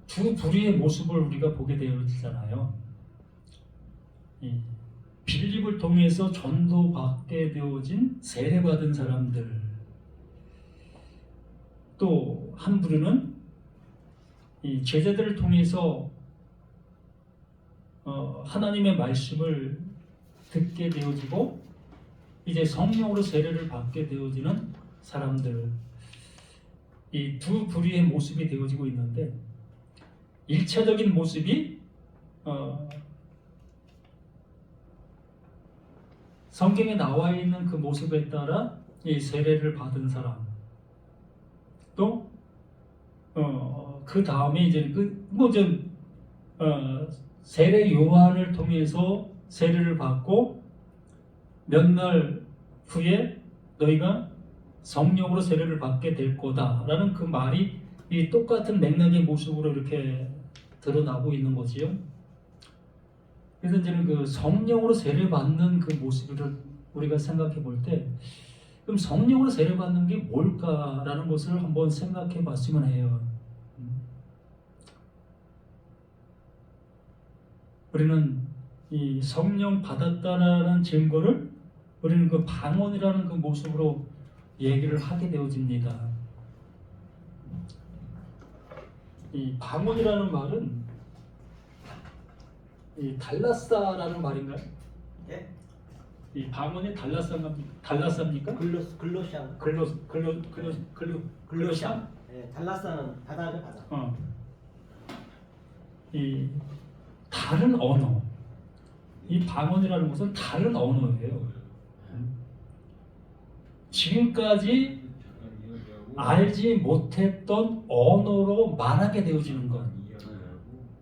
두 부류의 모습을 우리가 보게 되었잖아요. 빌립을 통해서 전도받게 되어진 세례받은 사람들, 또 한 부류는 이 제자들을 통해서 하나님의 말씀을 듣게 되어지고 이제 성령으로 세례를 받게 되어지는 사람들, 이 두 부류의 모습이 되어지고 있는데, 1차적인 모습이 성경에 나와 있는 그 모습에 따라 이 세례를 받은 사람, 또 그 다음에 이제 세례 요한을 통해서 세례를 받고 몇 날 후에 너희가 성령으로 세례를 받게 될 거다라는 그 말이 이 똑같은 맥락의 모습으로 이렇게 드러나고 있는 거지요. 그래서 이제는 그 성령으로 세례 받는 그 모습을 우리가 생각해 볼 때, 그럼 성령으로 세례 받는 게 뭘까라는 것을 한번 생각해 봤으면 해요. 우리는 이 성령 받았다라는 증거를 우리는 그 방언이라는 그 모습으로 얘기를 하게 되어집니다. 이 방언이라는 말은 이 달라사라는 말인가요? 예? 이 방언이 달라사입니까? 글로시아? 예, 달라스는 바다죠, 바다. 이 다른 언어, 이 방언이라는 것은 다른 언어예요. 지금까지 알지 못했던 언어로 말하게 되어지는 것,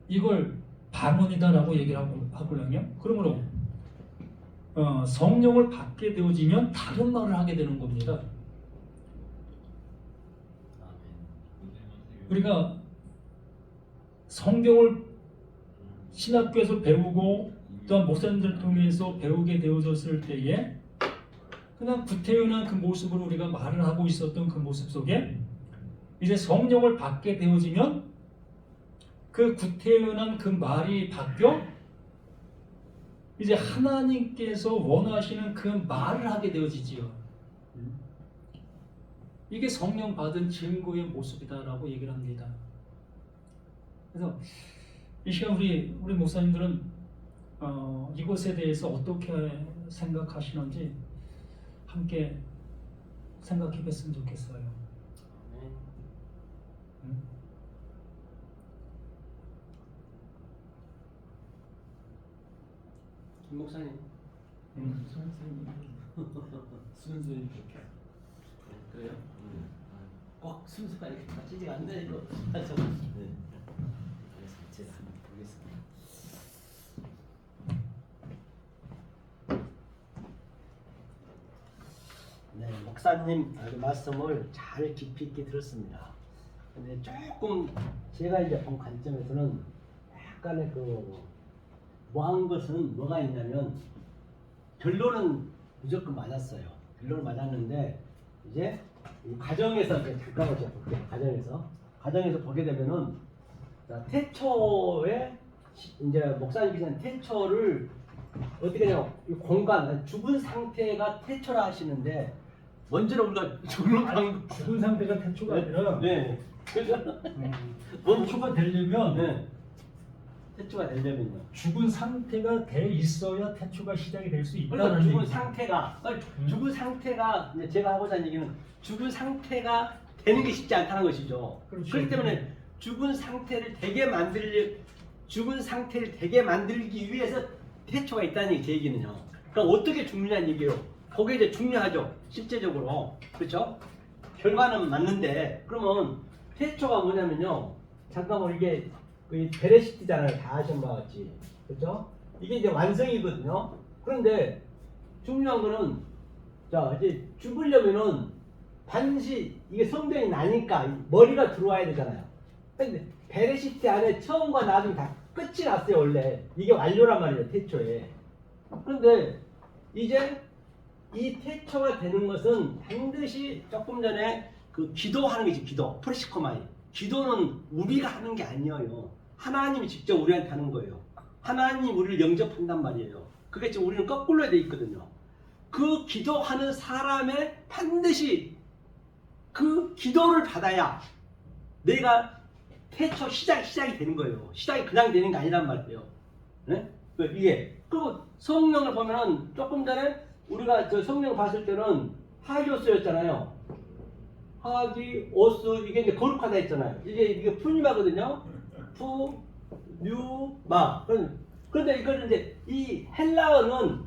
이걸 방언이다라고 얘기를 하거든요. 그러므로 성령을 받게 되어지면 다른 말을 하게 되는 겁니다. 우리가 성경을 신학교에서 배우고 또한 목사님들 통해서 배우게 되어졌을 때에 그냥 구태연한 그 모습으로 우리가 말을 하고 있었던 그 모습 속에 이제 성령을 받게 되어지면 그 구태연한 그 말이 바뀌어 이제 하나님께서 원하시는 그 말을 하게 되어지지요. 이게 성령 받은 증거의 모습이다라고 얘기를 합니다. 그래서 이 시간 우리 목사님들은 이것에 대해서 어떻게 생각하시는지 함께 생각해 봤으면 좋겠어요. 김 목사님. 순수히 그렇게. 그래요? 꼭 순수가 이렇게 맞지가 않네 이거. 네. 그래서 제가 한번 보겠습니다. 네, 목사님 말씀을 잘 깊이 있게 들었습니다. 근데 조금 제가 이제 본 관점에서는 약간의 뭐한 것은 뭐가 있냐면 결론은 무조건 맞았어요. 결론은 맞았는데 이제 이 과정에서 잠깐만 제가 볼게요. 과정에서 보게 되면은 태초에 이제 목사님께서는 태초를 어떻게 하냐, 이 공간 죽은 상태가 태초라 하시는데 먼저는 우리가 죽은 상태가 태초가 아니라 네. 태초가 되려면 네. 태초가 되려면요. 죽은 상태가 돼 있어야 태초가 시작이 될 수 그러니까 있다는 죽은 얘기죠. 상태가 죽은 상태가 이제 제가 하고자 하는 얘기는 죽은 상태가 되는 게 쉽지 않다는 것이죠. 그렇죠. 그렇기 때문에 죽은 상태를 되게 만들기 위해서 태초가 있다는 제 얘기는요. 그럼 어떻게 죽느냐는 얘기예요. 그게 이제 중요하죠. 실제적으로. 그렇죠? 결과는 맞는데 그러면 태초가 뭐냐면요. 잠깐만 이게 베레시티잖아요. 다 아시는 바와 같이. 그렇죠? 이게 이제 완성이거든요. 그런데 중요한 거는 자 이제 죽으려면은 반드시 이게 성전이 나니까 머리가 들어와야 되잖아요. 근데 베레시티 안에 처음과 나중에 다 끝이 났어요. 원래 이게 완료란 말이에요. 태초에. 그런데 이제 이 태초가 되는 것은 반드시 조금 전에 그 기도하는 게 기도, 프레시코마이. 기도는 우리가 하는 게 아니에요. 하나님이 직접 우리한테 하는 거예요. 하나님이 우리를 영접한단 말이에요. 그게 지금 우리는 거꾸로 돼 있거든요. 그 기도하는 사람의 반드시 그 기도를 받아야 내가 태초 시작이 되는 거예요. 시작이 그냥 되는 게 아니란 말이에요. 네? 이게 그리고 성령을 보면은 조금 전에 우리가 저 성령을 봤을 때는 하기오스였잖아요. 하기 오스 이게 이제 거룩하다 했잖아요. 이게 푸니마거든요. 푸뉴마. 그런데 이거는 이제 이 헬라어는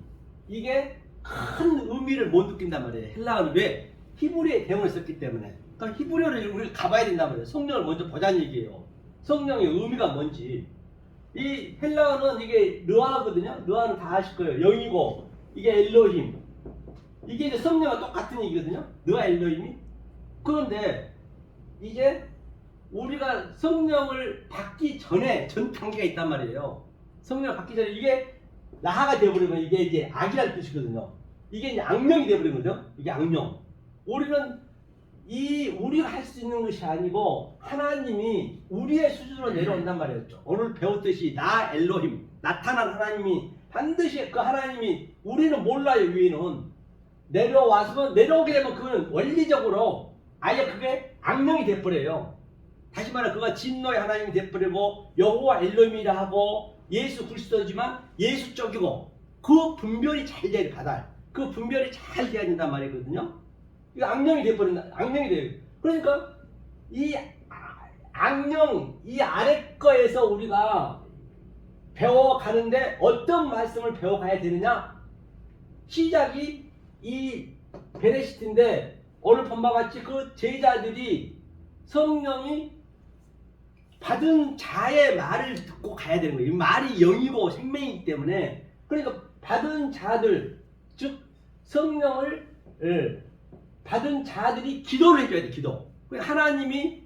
이게 큰 의미를 못 느낀단 말이에요. 헬라어는 왜? 히브리의 대원을 썼기 때문에. 그러니까 히브리어를 우리가 가봐야 된단 말이에요. 성령을 먼저 보자는 얘기예요. 성령의 의미가 뭔지. 이 헬라어는 이게 르아거든요. 르아는 다 아실 거예요. 영이고 이게 엘로힘. 이게 이제 성령과 똑같은 얘기거든요. 르아 엘로힘이. 그런데 이제 우리가 성령을 받기 전에 전 단계가 있단 말이에요. 성령을 받기 전에 이게 라하가 되어버리면 이게 이제 악이라는 뜻이거든요. 이게 이제 악령이 되어버리거든요. 이게 악령. 우리는 우리가 할 수 있는 것이 아니고 하나님이 우리의 수준으로 내려온단 말이에요. 오늘 배웠듯이 나 엘로힘 나타난 하나님이 반드시 그 하나님이 우리는 몰라요. 위에는 내려와서 내려오게 되면 그거는 원리적으로 아예 그게 악령이 돼버려요. 다시 말해 그가 진노의 하나님이 돼버리고 여호와 엘로힘이라 하고 예수 그리스도지만 예수 쪽이고 그 분별이 잘 돼야 돼. 바다 그 분별이 잘 돼야 된단 말이거든요. 이거 악령이 돼버린다. 악령이 돼요. 그러니까 이 악령 이 아래 거에서 우리가 배워가는데 어떤 말씀을 배워가야 되느냐? 시작이 이 베레시트인데 오늘 본바 같이 그 제자들이 성령이 받은 자의 말을 듣고 가야 되는 거예요. 이 말이 영이고 생명이기 때문에 그러니까 받은 자들 즉 성령을 받은 자들이 기도를 해줘야 돼. 기도. 하나님이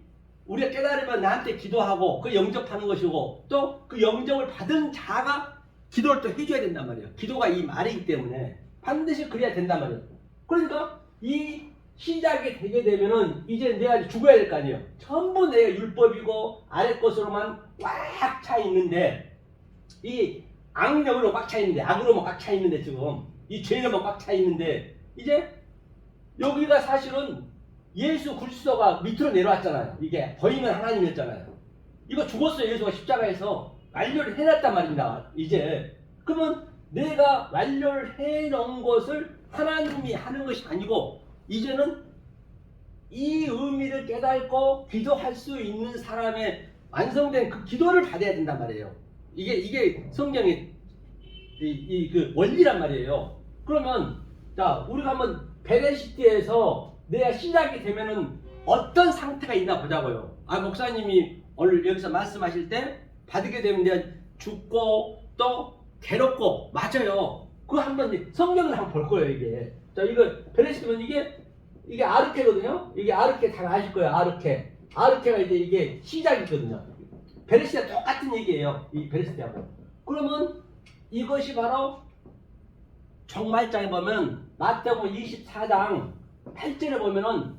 우리가 깨달으면 나한테 기도하고 그 영접하는 것이고 또 그 영접을 받은 자가 기도를 또 해줘야 된단 말이에요. 기도가 이 말이기 때문에 반드시 그래야 된단 말이에요. 그러니까 이 시작이 되게 되면은 이제 내가 죽어야 될 거 아니에요. 전부 내가 율법이고 아래 것으로만 꽉 차 있는데 이 악령으로 꽉 차 있는데 악으로만 꽉 차 있는데 지금 이 죄로만 꽉 차 있는데 이제 여기가 사실은 예수 그리스도가 밑으로 내려왔잖아요. 이게 보이는 하나님이었잖아요. 이거 죽었어요. 예수가 십자가에서 완료를 해놨단 말입니다. 이제 그러면 내가 완료를 해놓은 것을 하나님이 하는 것이 아니고 이제는 이 의미를 깨닫고 기도할 수 있는 사람의 완성된 그 기도를 받아야 된단 말이에요. 이게 성경의 그 원리란 말이에요. 그러면 자 우리가 한번 베레시트에서 내가 시작이 되면은 어떤 상태가 있나 보자고요. 목사님이 오늘 여기서 말씀하실 때 받게 되면 내가 죽고 또 괴롭고 맞아요. 그거 한번 성경을 한번 볼 거예요. 이게 자 이거 베레시트면 이게 아르케거든요. 이게 아르케 다 아실 거예요. 아르케가 이제 이게 시작이거든요. 베레시트가 똑같은 얘기예요. 이 베레시트하고. 그러면 이것이 바로 종말장에 보면 마태복음 24장 8절에 보면은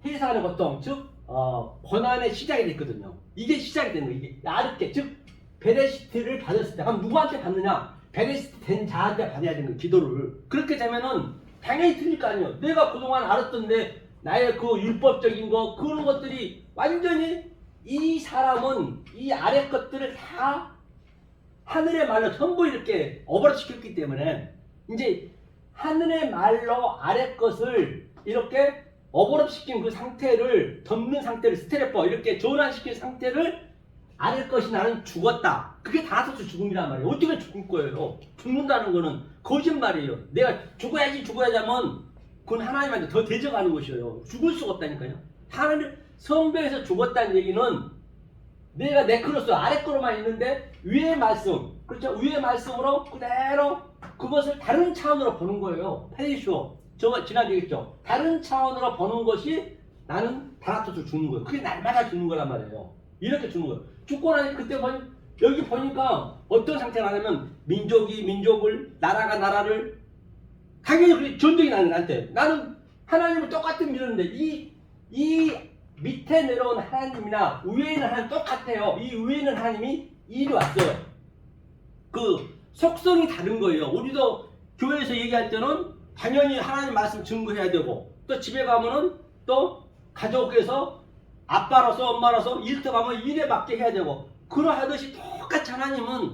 회사하는 고통 즉 고난의 시작이 됐거든요. 이게 시작이 되는 거예요. 이게 아르케 즉 베레시트를 받았을 때 그럼 누구한테 받느냐? 베레시트 된 자한테 받아야 되는 거예요. 기도를. 그렇게 되면은 당연히 틀릴 거 아니에요. 내가 그동안 알았던데 나의 그 율법적인 거 그런 것들이 완전히 이 사람은 이 아래 것들을 다 하늘의 말로 전부 이렇게 오버시켰기 때문에 이제 하늘의 말로 아래 것을 이렇게 오버랩시킨 그 상태를 덮는 상태를 스테레퍼 이렇게 전환시킨 상태를 아래 것이 나는 죽었다. 그게 다나서서 죽음이란 말이에요. 어떻게 죽을 거예요? 죽는다는 거는 거짓말이에요. 내가 죽어야지 하면 그건 하나님한테 더 대적하는 것이에요. 죽을 수가 없다니까요. 하나님 성경에서 죽었다는 얘기는 내가 네크로스 아래 거로만 있는데 위의 말씀 그렇죠? 위의 말씀으로 그대로 그것을 다른 차원으로 보는 거예요. 페이쇼 저거 지난주에 얘기했죠. 다른 차원으로 보는 것이 나는 다나토스 죽는 거예요. 그게 날마다 죽는 거란 말이에요. 이렇게 죽는 거예요. 죽고 나니 그때 여기 보니까 어떤 상태가 나냐면 민족이 민족을 나라가 나라를 당연히 그게 전쟁이 나는 나한테 나는 하나님을 똑같은 믿었는데 이 밑에 내려온 하나님이나 위에 있는 하나님 똑같아요. 이 위에 있는 하나님이 이리 왔어요. 그 속성이 다른 거예요. 우리도 교회에서 얘기할 때는 당연히 하나님 말씀 증거해야 되고, 또 집에 가면은 또 가족에서 아빠로서 엄마로서 일터 가면 일에 맞게 해야 되고, 그러하듯이 똑같이 하나님은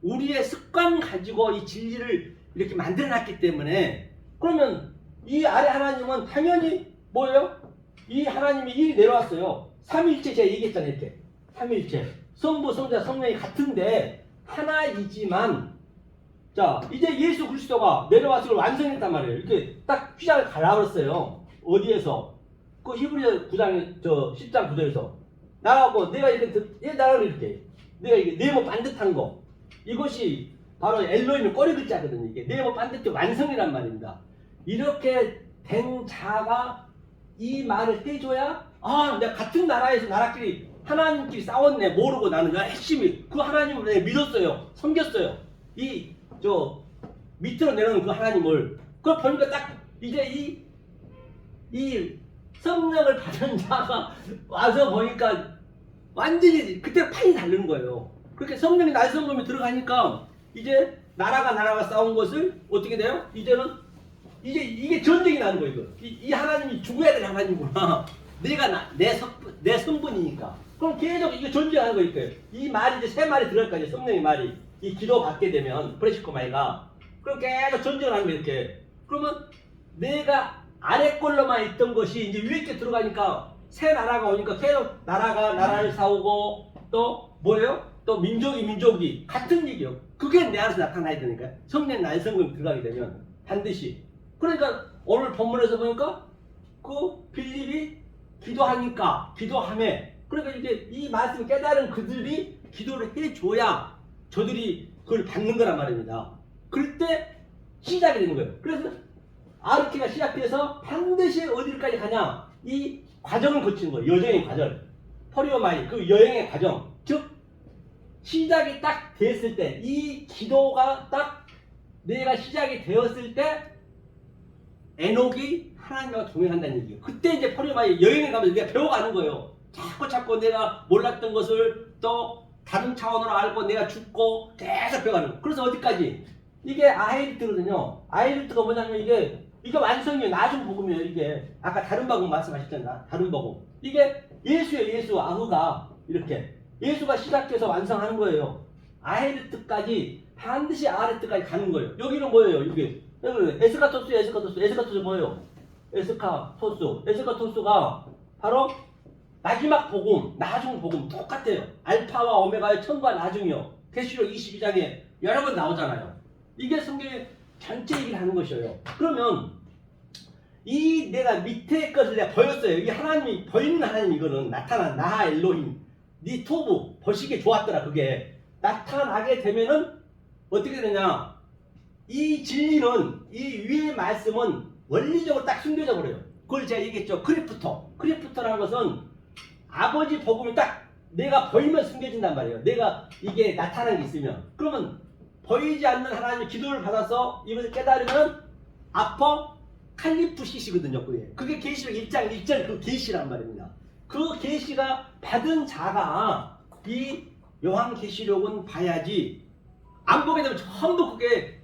우리의 습관 가지고 이 진리를 이렇게 만들어놨기 때문에, 그러면 이 아래 하나님은 당연히 뭐예요? 이 하나님이 일이 내려왔어요. 삼위일체 제가 얘기했잖아요. 이렇게 삼위일체 성부, 성자, 성령이 같은데 하나이지만, 자 이제 예수 그리스도가 내려와서 이걸 완성했단 말이에요. 이렇게 딱 휘장을 갈라버렸어요. 어디에서? 그 히브리서 9장 10장 9절에서 나하고 내가 이렇게 나를 이렇게 내가 이게 네모 반듯한 거, 이것이 바로 엘로힘의 꼬리 글자거든요. 이게 네모 반듯의 완성이란 말입니다. 이렇게 된 자가 이 말을 해줘야, 아 내가 같은 나라에서 나라끼리 하나님끼리 싸웠네 모르고 나는 열심히 그 하나님을 내가 믿었어요, 섬겼어요. 이 밑으로 내려오는 그 하나님을, 그걸 보니까 딱 이제 이 성령을 받은 자가 와서 보니까 완전히 그때 판이 다른 거예요. 그렇게 성령이 날성범에 들어가니까 이제 나라가 싸운 것을 어떻게 돼요? 이제는 이게 전쟁이 나는 거예요. 이 하나님이 죽어야 될 하나님이구나. 내 성분이니까. 그럼 계속 이게 전쟁하는 거니까요. 이 말이 이제 세 말이 들어갈 거예요. 성령의 말이 이 기도 받게 되면 프레시코마이가 그럼 계속 전쟁하는 거예요. 이렇게. 그러면 내가 아래 걸로만 있던 것이 이제 위에 게 들어가니까 새 나라가 오니까 계속 나라가 나라를 싸우고, 또 뭐예요? 또 민족이 같은 얘기예요. 그게 내 안에서 나타나야 되니까 성령 날성금 들어가게 되면 반드시. 그러니까 오늘 본문에서 보니까 그 빌립이 기도하매, 그러니까 이제 이 말씀 깨달은 그들이 기도를 해줘야 저들이 그걸 받는 거란 말입니다. 그럴 때 시작이 되는 거예요. 그래서 아르키가 시작돼서 반드시 어디까지 가냐, 이 과정을 거치는 거예요. 여정의 과정, 포리오마이, 그 여행의 과정. 즉 시작이 딱 됐을 때, 이 기도가 딱 내가 시작이 되었을 때 에녹이 하나님과 동행한다는 얘기예요. 그때 이제 포리오마이 여행에 가면서 내가 배워가는 거예요. 자꾸 내가 몰랐던 것을 또 다른 차원으로 알고 내가 죽고 계속 배워가는 거예요. 그래서 어디까지? 이게 아헤리트거든요. 아헤리트가 뭐냐면 이게 완성이에요. 나중 복음이에요. 이게 아까 다른 복음 말씀하셨잖아. 다른 복음. 이게 예수예요. 예수 아흐가 이렇게 예수가 시작해서 완성하는 거예요. 아헤리트까지 반드시 아헤리트까지 가는 거예요. 여기는 뭐예요? 이게 에스카토스 뭐예요? 에스카토스가 바로 마지막 복음, 나중 복음 똑같아요. 알파와 오메가의 처음과 나중이요. 계시록 22장에 여러 번 나오잖아요. 이게 성경의 전체 얘기를 하는 것이에요. 그러면 이 내가 밑에 것을 내가 보였어요. 이 하나님이 보이는 하나님, 이거는 나타난 나하 엘로힘 니토브 보시기에 좋았더라. 그게 나타나게 되면은 어떻게 되냐? 이 진리는, 이 위의 말씀은 원리적으로 딱 숨겨져 버려요. 그걸 제가 얘기했죠. 크리프토라는 것은 아버지 복음이 딱 내가 보이면 숨겨진단 말이에요. 내가 이게 나타난 게 있으면. 그러면 보이지 않는 하나님의 기도를 받아서 이것을 깨달으면 칼리프시시거든요. 그게 계시록 1장 1절 그 계시란 말입니다. 그 계시가 받은 자가 이 요한계시록은 봐야지, 안 보게 되면 전부 그게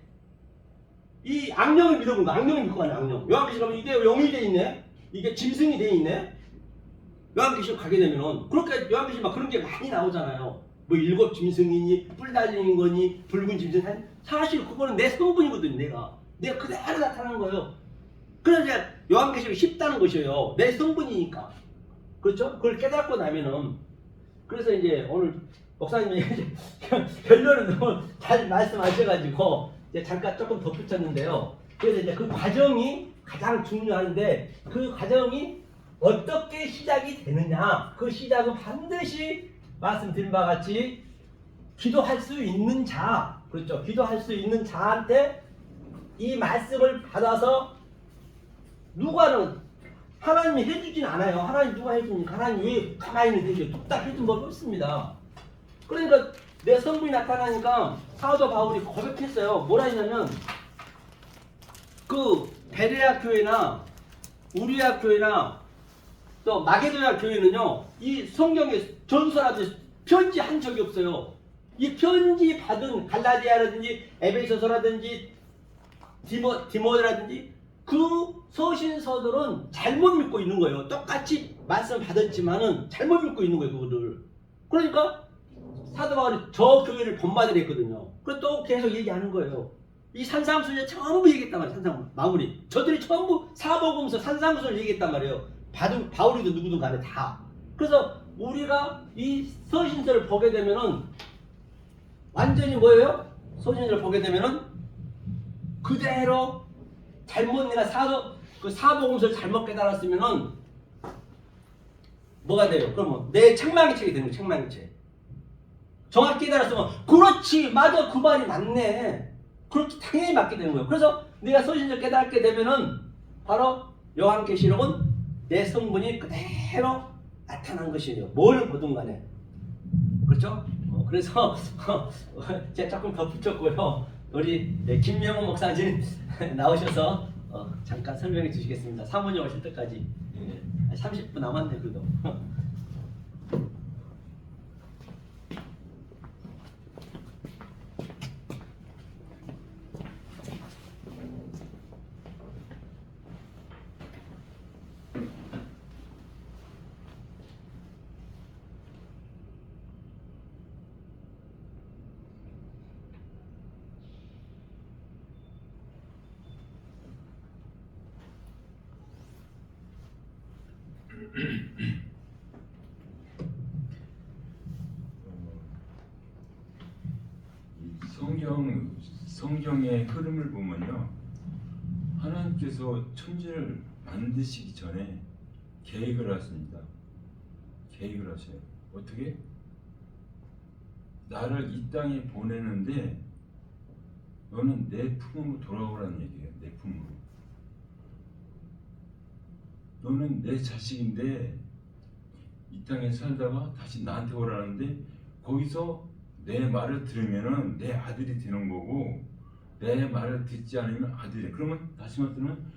이 악령을 믿어본 거, 악령을 믿고 가는 악령. 요한계시록은 이게 영이 돼 있네, 이게 짐승이 돼 있네. 요한계시록 가게 되면은 그렇게 요한계시록 막 그런 게 많이 나오잖아요. 뭐 일곱 짐승이니 뿔 달린 거니 붉은 짐승. 사실 그거는 내 성분이거든요. 내가 그대로 나타나는 거예요. 그래서 요한계시록이 쉽다는 것이에요. 내 성분이니까. 그렇죠? 그걸 깨닫고 나면은, 그래서 이제 오늘 목사님이 결론을 너무 잘 말씀하셔가지고 이제 잠깐 조금 덧붙였는데요. 그래서 이제 그 과정이 가장 중요한데, 그 과정이 어떻게 시작이 되느냐, 그 시작은 반드시 말씀드린 바와 같이 기도할 수 있는 자, 그렇죠? 기도할 수 있는 자한테 이 말씀을 받아서, 누가는 하나님이 해주진 않아요. 하나님 누가 해줍니까? 하나님 왜 가만히 있는 데죠? 뚝딱 해준 법이 없습니다. 그러니까 내 성분이 나타나니까 사도 바울이 고백했어요. 뭐라 했냐면, 그 베레아 교회나 우리학 교회나 또 마게도냐 교회는요, 이 성경에 전서라든지 편지 한 적이 없어요. 이 편지 받은 갈라디아라든지 에베소서라든지 디모데라든지 그 서신서들은 잘못 믿고 있는 거예요. 똑같이 말씀 받았지만은 잘못 믿고 있는 거예요, 그거를. 그러니까 사도 바울이 저 교회를 본받으려 했거든요. 그래서 또 계속 얘기하는 거예요. 이 산상수훈에 전부 얘기했단 말이에요. 산상 마무리. 저들이 전부 사복음서 산상수훈을 얘기했단 말이에요. 바울이도 누구든 간에 다. 그래서 우리가 이 서신서를 보게 되면은 완전히 뭐예요? 서신서를 보게 되면은 그대로 잘못 내가 사복음서를 잘못 깨달았으면은 뭐가 돼요? 그러면 내 책망의 책이 되는 거예요. 책망의 책. 정확히 깨달았으면 그렇지, 맞아, 그 말이 맞네. 그렇게 당연히 맞게 되는 거예요. 그래서 내가 서신서를 깨닫게 되면은 바로 요한계시록은 내 성분이 그대로 나타난 것이에요. 뭘 보든 간에. 그렇죠? 그래서 제가 조금 덧붙였고요. 우리 김명호 목사님 나오셔서 잠깐 설명해 주시겠습니다. 사모님 오실 때까지. 30분 남았네 그래도. 성경의 흐름을 보면요, 하나님께서 천지를 만드시기 전에 계획을 하십니다. 계획을 하셔요. 어떻게? 나를 이 땅에 보내는데 너는 내 품으로 돌아오라는 얘기예요. 내 품으로. 너는 내 자식인데 이 땅에 살다가 다시 나한테 오라는데 거기서 내 말을 들으면은 내 아들이 되는 거고 내 말을 듣지 않으면 아들이. 그러면 다시 말하면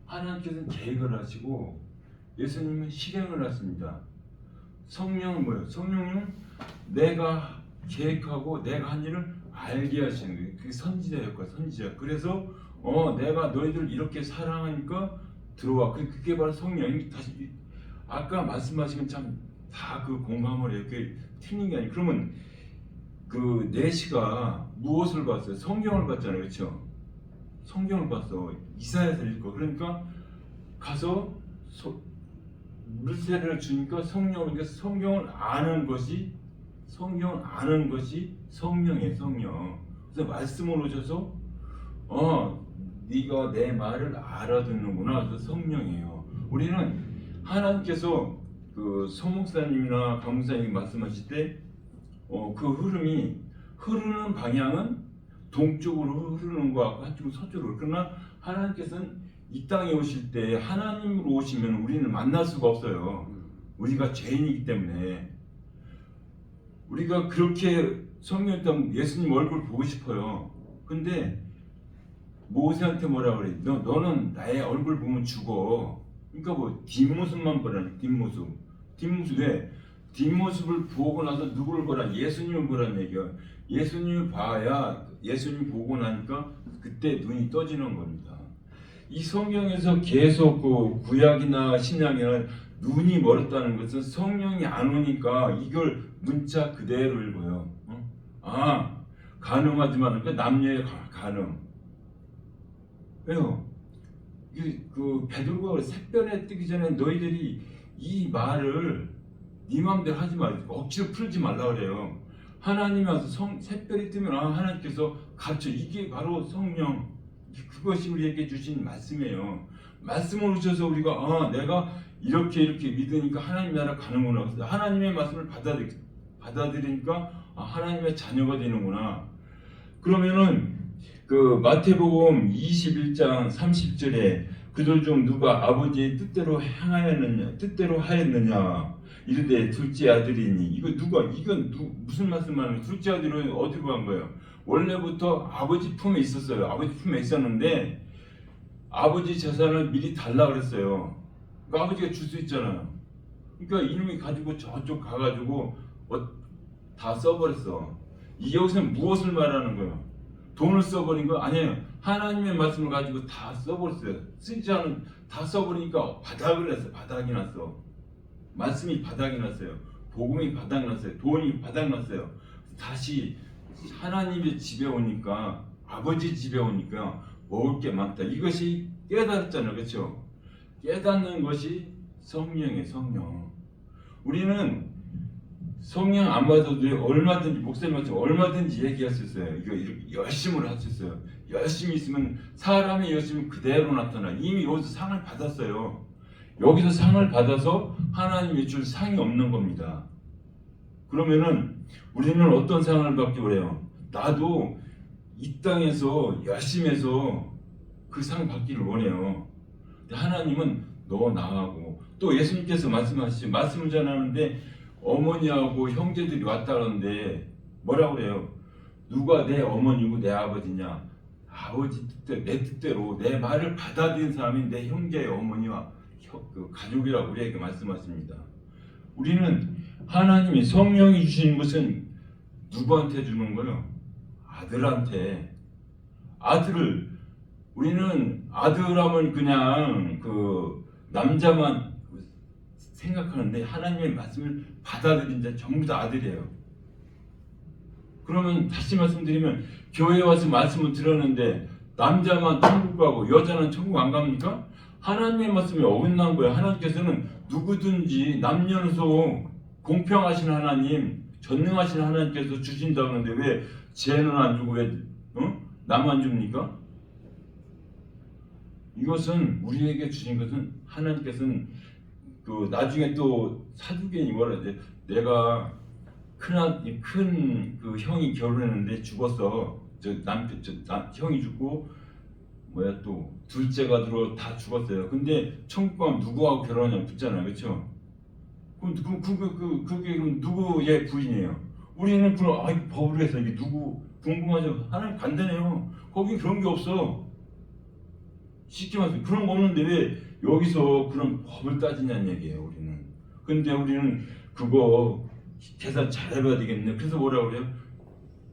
하나님께서는 계획을 하시고 예수님은 실행을 하십니다. 성령은 뭐예요? 성령은 내가 계획하고 내가 한 일을 알게 하시는 거예요. 그게 선지자 역할, 선지자. 그래서 내가 너희들 이렇게 사랑하니까 들어와. 그게 바로 성령이 다시 아까 말씀하신 참 다 그 공감을 이렇게 틀린 게 아니에요. 그러면 그 내시가 무엇을 봤어요? 성경을 봤잖아요, 그렇죠? 성경을 봤어. 이사야서 읽고. 그러니까 가서 물세례를 주니까 성경을 아는 것이 성령이에요, 성령. 그래서 말씀을 오셔서 네가 내 말을 알아듣는구나. 그래서 성령이에요. 우리는 하나님께서 그 성목사님이나 강목사님이 말씀하실 때 그 흐르는 방향은 동쪽으로 흐르는 것 같고 한쪽은 서쪽으로. 그러나 하나님께서는 이 땅에 오실 때 하나님으로 오시면 우리는 만날 수가 없어요. 우리가 죄인이기 때문에. 우리가 그렇게 성령이 있다면 예수님 얼굴 보고 싶어요. 근데 모세한테 뭐라 그래? 너는 나의 얼굴 보면 죽어. 그러니까 뭐 뒷모습만 보라니. 뒷모습 왜? 뒷모습을 보고 나서 누구를 보라? 예수님을 보라는 얘기야. 예수님을 봐야 예수님 보고 나니까 그때 눈이 떠지는 겁니다. 이 성경에서 계속 그 구약이나 신약이나 눈이 멀었다는 것은 성령이 안 오니까 이걸 문자 그대로 읽어요. 가능하지만 그러니까 남녀의 가능. 왜요? 그 베드로가 샛별에 뜨기 전에 너희들이 이 말을 네 마음대로 하지 말고 억지로 풀지 말라 그래요. 하나님이 와서 샛별이 뜨면 하나님께서 가르쳐. 이게 바로 성령. 그것이 우리에게 주신 말씀이에요. 말씀을 주셔서 우리가 내가 이렇게 믿으니까 하나님 나라 가는구나. 하나님의 말씀을 받아들이니까 하나님의 자녀가 되는구나. 그러면은 그 마태복음 21장 30절에 그들 중 누가 아버지의 뜻대로 하였느냐 이르되 둘째 아들이니. 이건 무슨 말씀하는 거예요? 둘째 아들은 어디로 간 거예요? 원래부터 아버지 품에 있었어요. 아버지 품에 있었는데 아버지 재산을 미리 달라 그랬어요. 그 아버지가 줄 수 있잖아요. 그러니까 이놈이 가지고 저쪽 가가지고 다 써버렸어. 이 여기서는 무엇을 말하는 거예요? 돈을 써버린 거 아니에요. 하나님의 말씀을 가지고 다 써버렸어요. 쓰지 않은 다 써버리니까 바닥을 났어. 바닥이 났어. 말씀이 바닥이 났어요. 복음이 바닥 났어요. 돈이 바닥 났어요. 다시 하나님의 집에 오니까 아버지 집에 오니까 먹을 게 많다. 이것이 깨달았잖아요. 그렇죠? 깨닫는 것이 성령이에요. 성령. 우리는 성령 안 받아도 얼마든지 목사님 말씀 얼마든지 얘기할 수 있어요. 이거 이렇게 열심을 할 수 있어요. 열심히 있으면 사람의 열심이 그대로 나타나. 이미 여기서 상을 받았어요. 여기서 상을 받아서 하나님이 줄 상이 없는 겁니다. 그러면은 우리는 어떤 상을 받기 원해요? 나도 이 땅에서 열심히 해서 그 상 받기를 원해요. 근데 하나님은 너 나하고 또 예수님께서 말씀하시죠. 말씀을 전하는데 어머니하고 형제들이 왔다 그러는데 뭐라고 그래요? 누가 내 어머니고 내 아버지냐? 아버지 뜻대로 내 뜻대로 내 말을 받아들인 사람이 내 형제 어머니와 그 가족이라고 우리에게 말씀하십니다. 우리는 하나님이 성령이 주신 것은 누구한테 주는 거예요? 아들한테. 아들을 우리는 아들하면 그냥 그 남자만 생각하는데 하나님의 말씀을 받아들인 자 전부 다 아들이에요. 그러면 다시 말씀드리면 교회에 와서 말씀을 들었는데 남자만 천국 가고 여자는 천국 안 갑니까? 하나님의 말씀이 어긋난 거예요. 하나님께서는 누구든지 남녀노소 공평하신 하나님, 전능하신 하나님께서 주신다고 하는데 왜 쟤는 안 주고 왜 나만 줍니까? 이것은 우리에게 주신 것은 하나님께서는 그 나중에 또 사두개인이 뭐라 하지? 내가 큰 그 형이 결혼했는데 죽었어. 형이 죽고 뭐야 또 둘째가 들어 다 죽었어요. 근데 천국 가면 누구하고 결혼하냐고 묻잖아요, 그렇죠? 그럼 그게 그럼 누구의 부인이에요? 우리는 그럼 법을 해서 이게 누구 궁금하죠? 하나님 간단해요. 거기 그런 게 없어. 쉽게 말해서 그런 거 없는데 왜 여기서 그런 법을 따지냐는 얘기예요. 우리는. 근데 우리는 그거 계산 잘 해봐야 되겠네. 그래서 뭐라 그래요?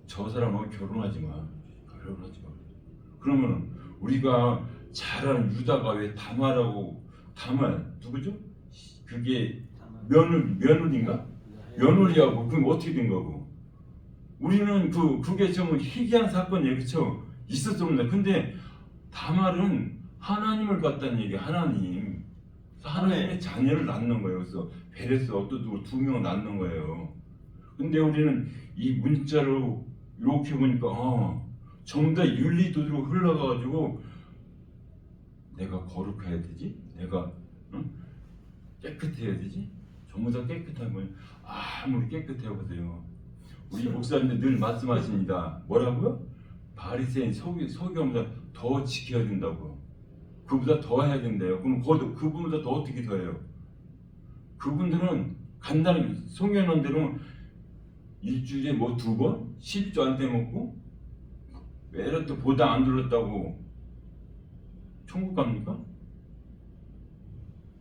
저 사람하고 결혼하지 마. 결혼하지 마. 그러면 우리가 잘 아는 유다가 왜 다말하고 다말 누구죠? 그게 며느리인가? 며느리하고 그럼 어떻게 된 거고? 우리는 그게 좀 희귀한 사건이에요. 그렇죠? 있었습니다. 근데 다말은 하나님을 봤다는 얘기. 하나님의 자녀를 낳는 거예요. 그래서 베레스 어떤 누구 2명을 낳는 거예요. 근데 우리는 이 문자로 이렇게 보니까 전부 다 윤리도로 흘러가가지고 내가 거룩해야 되지? 내가 깨끗해야 되지? 전부 다 깨끗하면 아무리 깨끗해 보세요. 우리 목사님들 늘 말씀하십니다. 뭐라고요? 바리새인 서기관보다 더 지켜야 된다고. 그보다 더 해야 된대요. 그럼 그분보다 더 어떻게 더 해요? 그분들은 간단히 성경한 대로 일주일에 뭐 2번 10조 안 떼먹고 메르트 보당 안 들었다고 천국 갑니까?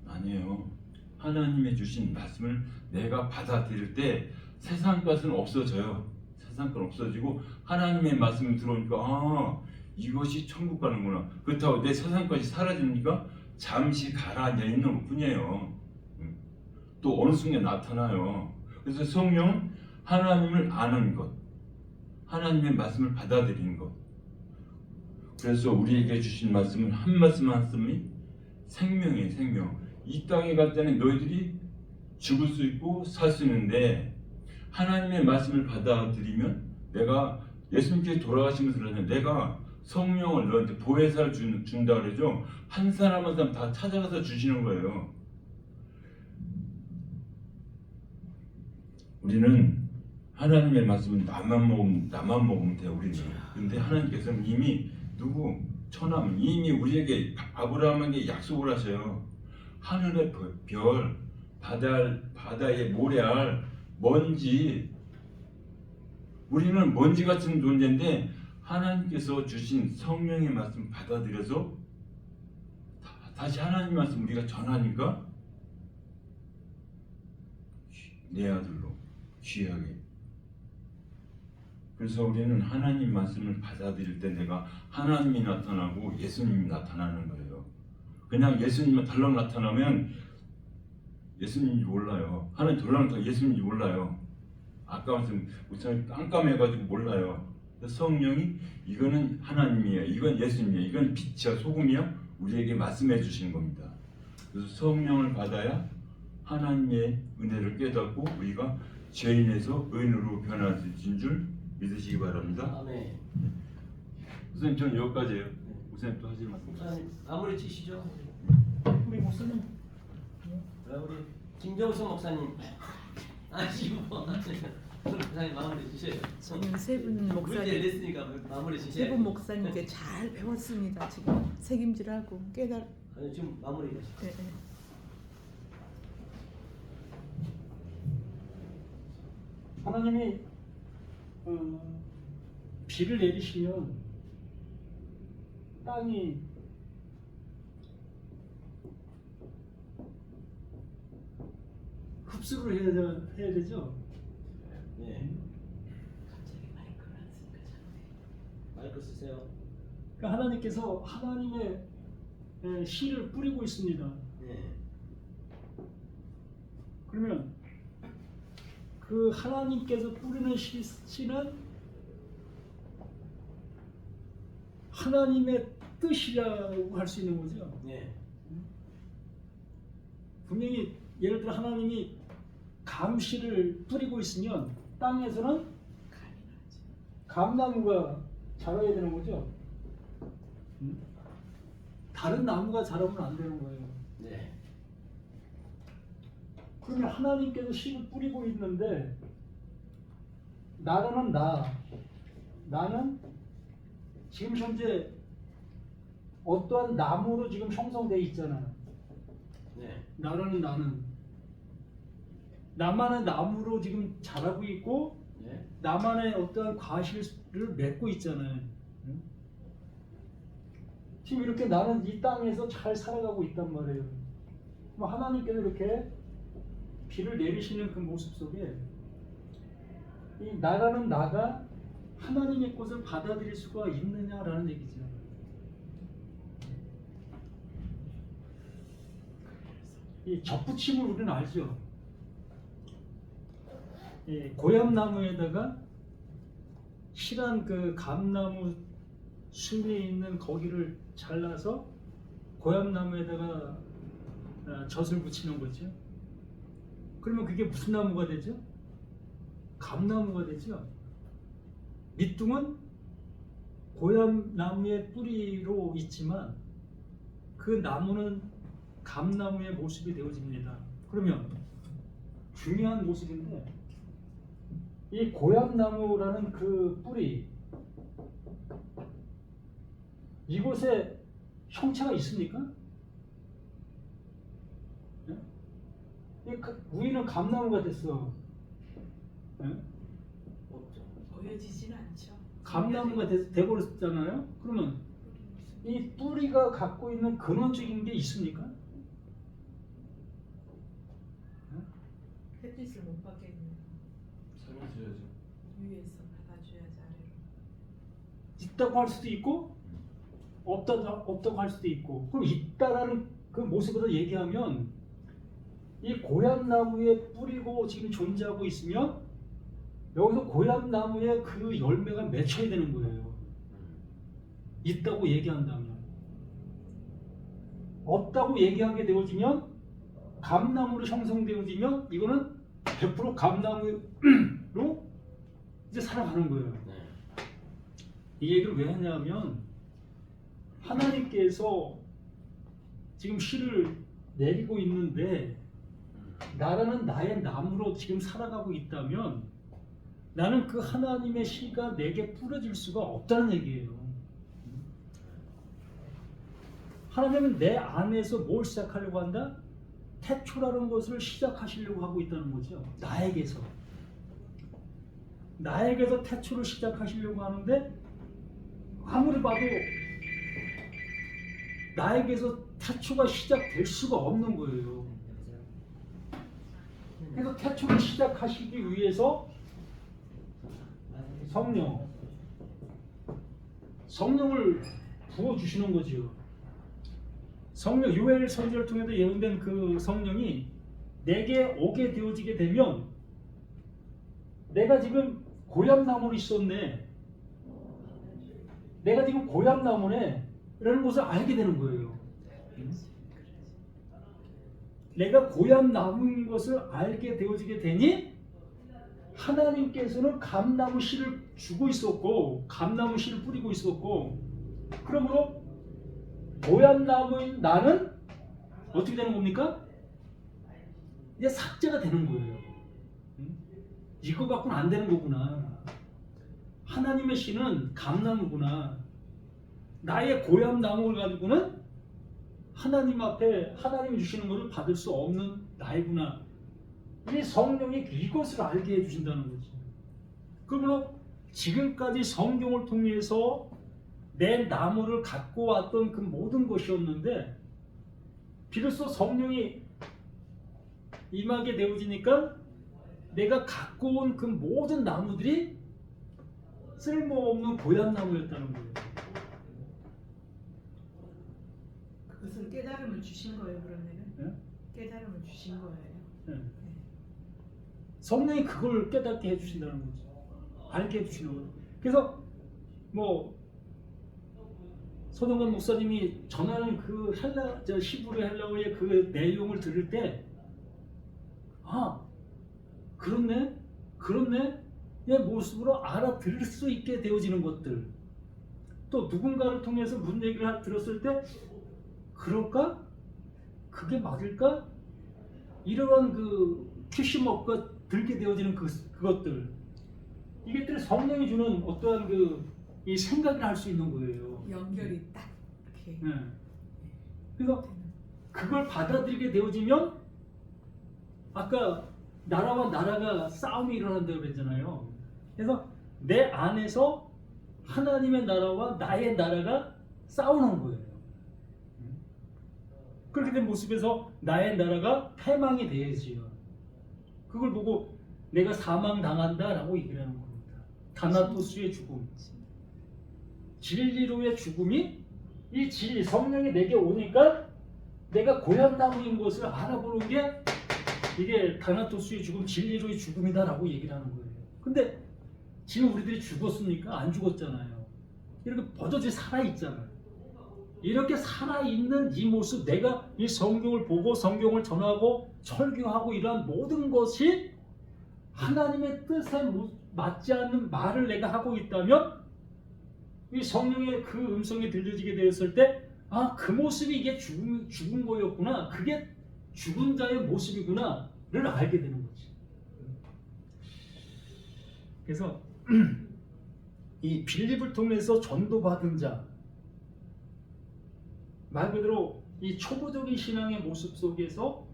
아니에요. 하나님의 주신 말씀을 내가 받아들일 때 세상 것은 없어져요. 세상 건 없어지고 하나님의 말씀을 들어오니까 이것이 천국 가는구나. 그렇다고 내 세상 것이 사라집니까? 잠시 가라앉아 있는 것 뿐이에요. 또 어느 순간 나타나요. 그래서 성령 하나님을 아는 것, 하나님의 말씀을 받아들이는 것. 그래서 우리에게 주신 말씀은 한 말씀 한 말씀이 생명이에요. 생명. 이 땅에 갈 때는 너희들이 죽을 수 있고 살 수 있는데 하나님의 말씀을 받아들이면 내가 예수님께서 돌아가시면서 그러면 내가 성령을 너한테 보혜사를 준다 그러죠. 한 사람 한 사람 다 찾아가서 주시는 거예요. 우리는 하나님의 말씀은 나만 먹으면 돼요. 우리는. 근데 하나님께서는 이미 천하면 이미 우리에게 아브라함에게 약속을 하셔요. 하늘의 별, 바다의 모래알, 먼지. 우리는 먼지 같은 존재인데 하나님께서 주신 성령의 말씀 받아들여서 다시 하나님 말씀 우리가 전하니까 내 아들로 귀하게. 그래서 우리는 하나님 말씀을 받아들일 때 내가 하나님이 나타나고 예수님이 나타나는 거예요. 그냥 예수님만 덜렁 나타나면 예수님인지 몰라요. 하나님 덜렁 나타나면 예수님인지 몰라요. 아까 말씀 우선 깜깜해가지고 몰라요. 성령이 이거는 하나님이에요, 이건 예수님이에요, 이건 빛이야 소금이야 우리에게 말씀해 주신 겁니다. 그래서 성령을 받아야 하나님의 은혜를 깨닫고 우리가 죄인에서 의인으로 변화되신 줄 믿으시기 바랍니다. 아멘. 선생님 저는 여기까지예요. 선생님 또 하실 말씀. 목사님 마무리 치시죠. 우리 목사님 우리 김정수 목사님. 아시고 목사님 마무리 주세요. 저는 세 분 문제 목사님, 냈으니까 마무리 주세요. 세 분 목사님께 잘 배웠습니다. 지금 책임질하고 아니, 지금 마무리 하시죠. 네, 네. 하나님이 비를 내리시면 땅이 흡수를 해야 되죠. 네. 마이크 쓰세요. 그러니까 하나님께서 하나님의 씨를 뿌리고 있습니다. 네. 그러면 그 하나님께서 뿌리는 씨는 하나님의 뜻이라고 할 수 있는 거죠. 네. 분명히 예를 들어 하나님이 감씨를 뿌리고 있으면 땅에서는 감나무가 자라야 되는 거죠. 다른 나무가 자라면 안 되는 거예요. 네. 그러면 하나님께서 씨를 뿌리고 있는데 나는 지금 현재 어떠한 나무로 지금 형성되어 있잖아요. 네. 나는 나만의 나무로 지금 자라고 있고 네. 나만의 어떠한 과실을 맺고 있잖아요. 응? 지금 이렇게 나는 이 땅에서 잘 살아가고 있단 말이에요. 그럼 하나님께서 이렇게 비를 내리시는 그 모습 속에 이 나라는 나가 하나님의 것을 받아들일 수가 있느냐라는 얘기죠. 이 접붙임을 우리는 알죠. 이 고향나무에다가 실한 그 감나무 순에 있는 거기를 잘라서 고향나무에다가 젖을 붙이는 거죠. 그러면 그게 무슨 나무가 되죠? 감나무가 되죠. 밑둥은 고향나무의 뿌리로 있지만 그 나무는 감나무의 모습이 되어집니다. 그러면 중요한 모습인데 이 고향나무라는 그 뿌리 이곳에 형체가 있습니까? 네? 위는 감나무가 됐어. 네? 없죠. 보여지진 않죠. 감나무가 돼버렸잖아요. 그러면 이 뿌리가 갖고 있는 근원적인 게 있습니까? 햇빛을 못 받겠네요. 살려줘야죠. 위에서 받아줘야지 아래로. 있다고 할 수도 있고 없다고 할 수도 있고. 그럼 있다라는 그 모습으로 얘기하면 이 고향나무에 뿌리고 지금 존재하고 있으면 여기서 고향나무에 그 열매가 맺혀야 되는 거예요. 있다고 얘기한다면. 없다고 얘기하게 되어지면 감나무로 형성되어지면 이거는 100% 감나무로 이제 살아가는 거예요. 네. 이 얘기를 왜 하냐면 하나님께서 지금 씨를 내리고 있는데 나라는 나의 나무로 지금 살아가고 있다면 나는 그 하나님의 씨가 내게 뿌려질 수가 없다는 얘기예요. 하나님은 내 안에서 뭘 시작하려고 한다? 태초라는 것을 시작하시려고 하고 있다는 거죠. 나에게서 태초를 시작하시려고 하는데 아무리 봐도 나에게서 태초가 시작될 수가 없는 거예요. 그래서 태초를 시작하시기 위해서 성령을 부어주시는 거지요. 성령, 요엘 선지자를 통해서 예언된 그 성령이 내게 오게 되어지게 되면 내가 지금 고향나무로 있었네, 내가 지금 고향나무네 라는 것을 알게 되는 거예요. 내가 고향나무인 것을 알게 되어지게 되니 하나님께서는 감나무 씨를 주고 있었고 감나무 씨를 뿌리고 있었고, 그러므로 고향나무인 나는 어떻게 되는 겁니까? 이제 삭제가 되는 거예요. 이거 갖고는 안 되는 거구나. 하나님의 씨는 감나무구나. 나의 고향나무를 가지고는 하나님 앞에 하나님이 주시는 것을 받을 수 없는 나이구나. 이 성령이 이것을 알게 해주신다는 거지. 그러므로 지금까지 성경을 통해서 내 나무를 갖고 왔던 그 모든 것이었는데 비로소 성령이 임하게 되어지니까 내가 갖고 온 그 모든 나무들이 쓸모없는 고향나무였다는 거예요. 그것은 깨달음을 주신 거예요. 그러면은 네? 깨달음을 주신 거예요. 네. 성령이 그걸 깨닫게 해주신다는 거죠. 알게 해주시는 거예요. 그래서 뭐 서동관 목사님이 전하는 그 히브리 헬라어의 그 내용을 들을 때, 아, 그렇네, 내 모습으로 알아들을 수 있게 되어지는 것들, 또 누군가를 통해서 무슨 얘기를 들었을 때, 그럴까? 그게 맞을까? 이러한 그 큐시먹과 들게 되어지는 그것들, 이것들이 성령이 주는 어떠한 이 생각을 할 수 있는 거예요. 연결이 딱 이렇게. 네. 그래서 그걸 받아들이게 되어지면, 아까 나라와 나라가 싸움이 일어난다고 그랬잖아요. 그래서 내 안에서 하나님의 나라와 나의 나라가 싸우는 거예요. 그렇게 된 모습에서 나의 나라가 패망이 되어지요. 그걸 보고 내가 사망당한다 라고 얘기를 하는 겁니다. 다나토스의 죽음, 진리로의 죽음이, 이 진리, 성령이 내게 오니까 내가 고향나무인 것을 알아보는 게 이게 다나토스의 죽음, 진리로의 죽음이다 라고 얘기를 하는 거예요. 근데 지금 우리들이 죽었습니까? 안 죽었잖아요. 이렇게 버젓이 살아있잖아요. 이렇게 살아있는 이 모습, 내가 이 성경을 보고 성경을 전하고 설교하고 이러한 모든 것이 하나님의 뜻에 맞지 않는 말을 내가 하고 있다면, 이 성령의 그 음성이 들려지게 되었을 때, 아, 그 모습이 이게 죽은 거였구나, 그게 죽은 자의 모습이구나 를 알게 되는 거지. 그래서 이 빌립을 통해서 전도받은 자, 말 그대로 이 초보적인 신앙의 모습 속에서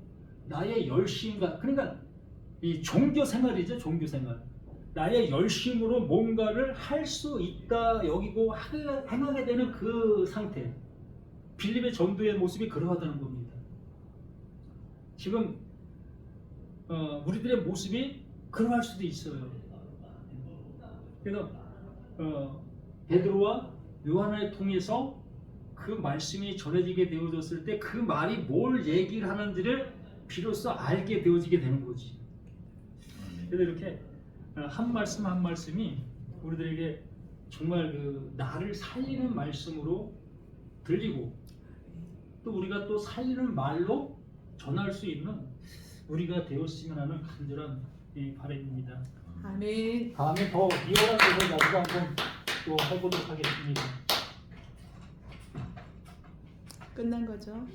나의 열심과, 그러니까 이 종교 생활이죠. 종교 생활, 나의 열심으로 뭔가를 할 수 있다 여기고 행하게 되는 그 상태, 빌립의 전도의 모습이 그러하다는 겁니다. 지금 우리들의 모습이 그러할 수도 있어요. 그래서 베드로와 요한을 통해서 그 말씀이 전해지게 되어졌을 때 그 말이 뭘 얘기를 하는지를 비로소 알게 되어지게 되는 거지. 그래서 이렇게 한 말씀 한 말씀이 우리들에게 정말 나를 살리는 말씀으로 들리고, 또 우리가 또 살리는 말로 전할 수 있는 우리가 되었으면 하는 간절한 바람입니다. 아멘. 다음에 더 리얼한 것을 가지고 한번 또 해보도록 하겠습니다. 끝난 거죠?